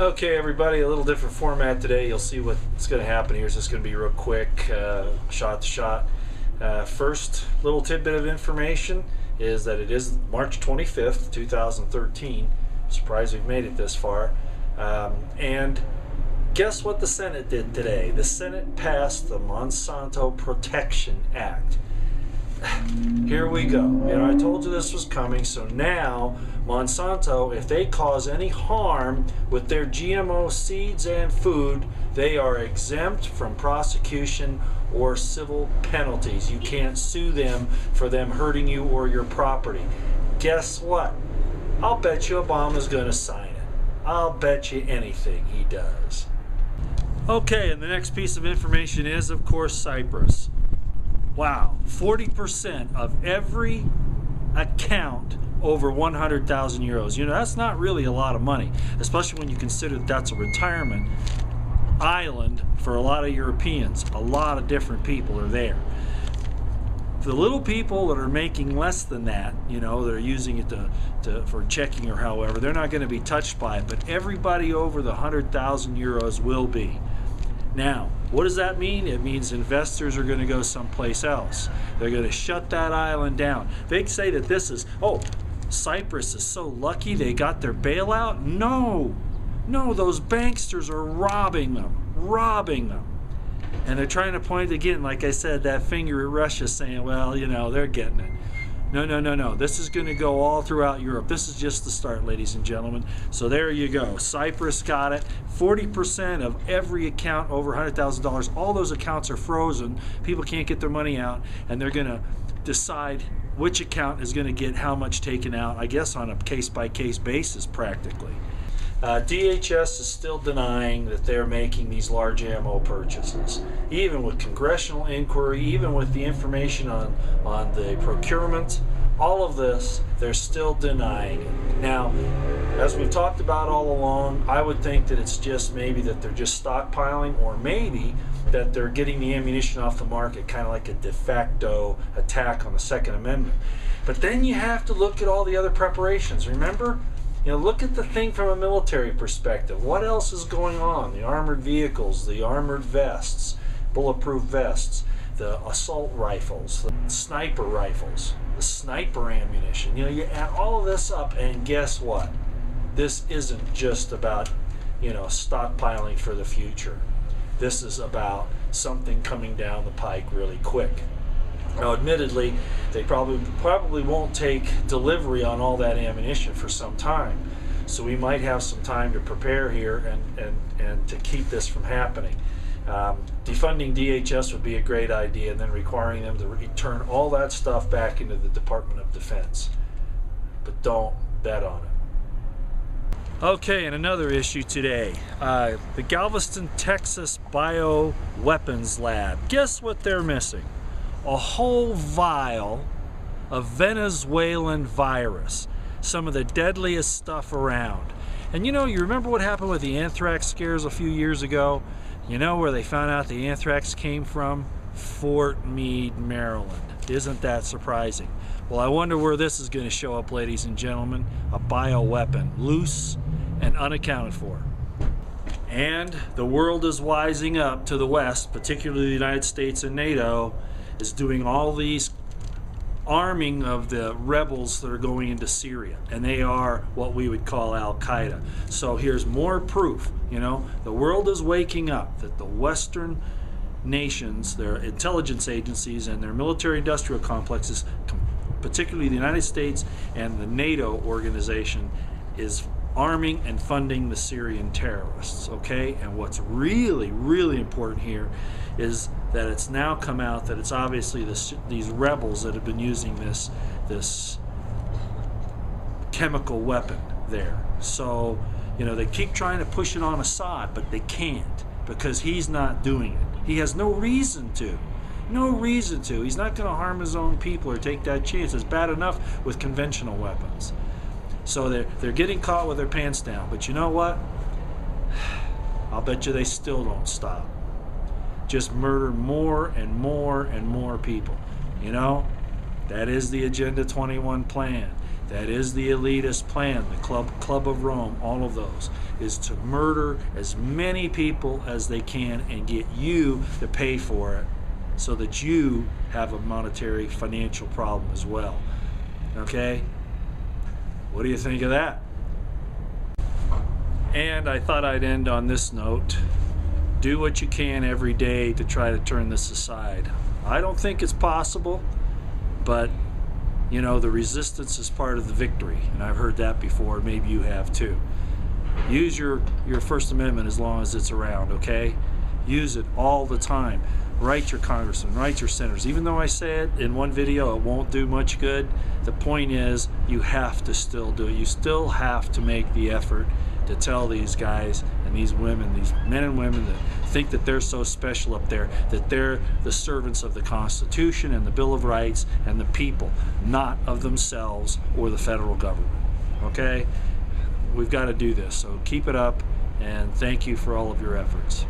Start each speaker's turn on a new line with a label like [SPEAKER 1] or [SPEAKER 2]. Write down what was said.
[SPEAKER 1] Okay, everybody, a little different format today. You'll see what's going to happen here. It's just going to be real quick, shot to shot. First little tidbit of information is that it is March 25th, 2013. I'm surprised we've made it this far. And guess what the Senate did today? The Senate passed the Monsanto Protection Act. Here we go. I told you this was coming, so now Monsanto, if they cause any harm with their GMO seeds and food, they are exempt from prosecution or civil penalties. You can't sue them for them hurting you or your property. Guess what? I'll bet you Obama's going to sign it. I'll bet you anything he does. Okay, and the next piece of information is, of course, Cyprus. Wow, 40% of every account over 100,000 euros. That's not really a lot of money, especially when you consider that that's a retirement island for a lot of Europeans. A lot of different people are there. The little people that are making less than that, they're using it for checking or however, they're not going to be touched by it, but everybody over the 100,000 euros will be. Now, what does that mean? It means investors are going to go someplace else. They're going to shut that island down. They say that Cyprus is so lucky they got their bailout. No, those banksters are robbing them. And they're trying to point again, like I said, that finger at Russia saying, well, they're getting it. No. This is going to go all throughout Europe. This is just the start, ladies and gentlemen. So there you go. Cyprus got it. 40% of every account over $100,000, all those accounts are frozen. People can't get their money out, and they're going to decide which account is going to get how much taken out, I guess on a case-by-case basis practically. DHS is still denying that they're making these large ammo purchases. Even with congressional inquiry, even with the information on the procurement, all of this, they're still denying it. Now, as we've talked about all along, I would think that it's just maybe that they're just stockpiling, or maybe that they're getting the ammunition off the market, kind of like a de facto attack on the Second Amendment. But then you have to look at all the other preparations. Remember? Look at the thing from a military perspective. What else is going on? The armored vehicles, the armored vests, bulletproof vests, the assault rifles, the sniper rifles, the sniper ammunition. You add all of this up, and guess what? This isn't just about, stockpiling for the future. This is about something coming down the pike really quick. Now, admittedly, they probably won't take delivery on all that ammunition for some time. So we might have some time to prepare here and to keep this from happening. Defunding DHS would be a great idea, and then requiring them to return all that stuff back into the Department of Defense. But don't bet on it. Okay, and another issue today. The Galveston, Texas Bioweapons Lab. Guess what they're missing? A whole vial of Venezuelan virus, some of the deadliest stuff around. And you remember what happened with the anthrax scares a few years ago? Where they found out the anthrax came from? Fort Meade, Maryland. Isn't that surprising? Well, I wonder where this is going to show up, ladies and gentlemen. A bioweapon, loose and unaccounted for. And the world is wising up to the West, particularly the United States and NATO, is doing all these arming of the rebels that are going into Syria, and they are what we would call Al-Qaeda. So here's more proof. The world is waking up that the Western nations, their intelligence agencies and their military-industrial complexes, particularly the United States and the NATO organization, is arming and funding the Syrian terrorists, okay? And what's really, really important here is that it's now come out that it's obviously these rebels that have been using this chemical weapon there. So, they keep trying to push it on Assad, but they can't, because he's not doing it. He has no reason to. No reason to. He's not going to harm his own people or take that chance. It's bad enough with conventional weapons. So they're getting caught with their pants down. But you know what? I'll bet you they still don't stop. Just murder more and more and more people. That is the Agenda 21 plan. That is the elitist plan, the Club of Rome, all of those, is to murder as many people as they can and get you to pay for it so that you have a monetary financial problem as well. Okay? What do you think of that? And I thought I'd end on this note. Do what you can every day to try to turn this aside. I don't think it's possible, but you know, the resistance is part of the victory, and I've heard that before. Maybe you have too. Use your First Amendment as long as it's around, okay? Use it all the time. Write your congressmen, write your senators. Even though I say it in one video, it won't do much good. The point is, you have to still do it. You still have to make the effort to tell these guys and these women, these men and women that think that they're so special up there, that they're the servants of the Constitution and the Bill of Rights and the people, not of themselves or the federal government. Okay? We've got to do this. So keep it up, and thank you for all of your efforts.